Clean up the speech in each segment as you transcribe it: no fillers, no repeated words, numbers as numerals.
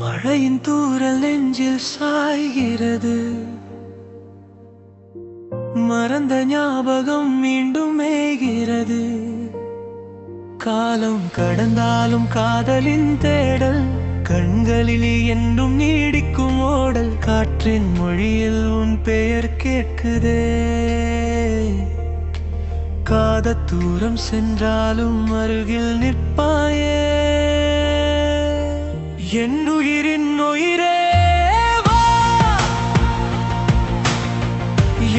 மழையின் தூறல் நெஞ்சில் சாய்கிறது. மறந்த ஞாபகம் மீண்டும் மேய்கிறது. காலம் கடந்தாலும் காதலின் தேடல் கண்களில் என்றும் நீடிக்கும் ஓடல். காற்றின் மொழியில் உன் பெயர் கேட்குதே. காத தூரம் சென்றாலும் அருகில் நிற்பாயே. என் உயிரின் உயிரே வா,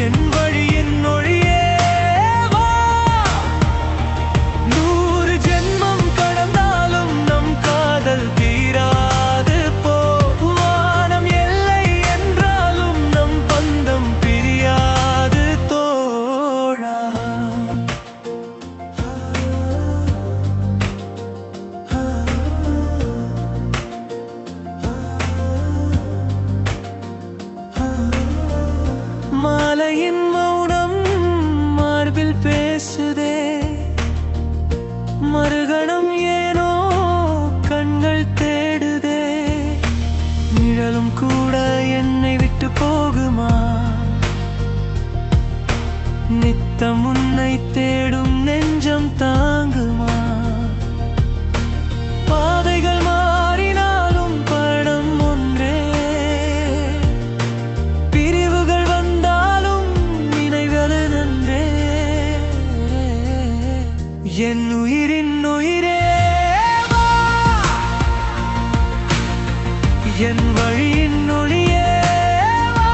என் வழியின் ஒளியே வா. 100 ஜென்மம் கடந்தாலும் நம் காதல் தீராது போ. வானம் எல்லை என்றாலும் நம் பந்தம் பிரியாது தோழா. மாலையின் மௌனம் மார்பில் பேசுதே. மறுகணம் ஏனோ கண்கள் தேடுதே. நிழலும் கூட என்னை விட்டு போகுமா? நித்தம் உன்னை தேடும் நெஞ்சம் தாங்குமா? பாதைகள் மாறினாலும் படம் ஒன்றே. பிரிவுகள் வந்தாலும் நினைவுகள் நன்றே. என் உயிரின் உயிரே வா, என் வழியின் ஒளியே வா.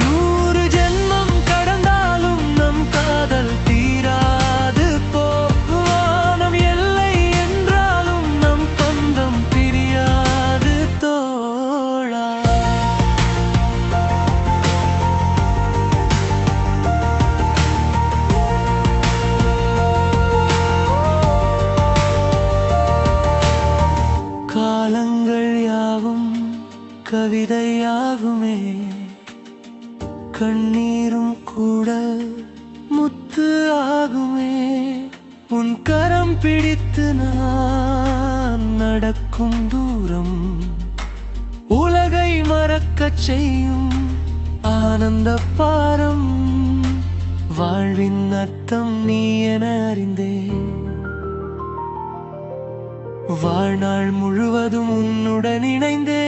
100 ஜென்மம் கடந்தாலும் நம் காதல் தீராது போ. வானம் எல்லை என்றாலும் நம் பந்தம் பிரியாது தோழா. காலங்கள் யாவும் கவிதையாகுமே. கண்ணீரும் கூட முத்து ஆகுமே. உன் கரம் பிடித்து நான் நடக்கும் தூரம் உலகை மறக்கச் செய்யும் ஆனந்த பாரம். வாழ்வின் அர்த்தம் நீ என அறிந்தேன். வாழ்நாள் முழுவதும் உன்னுடன் இணைந்தே.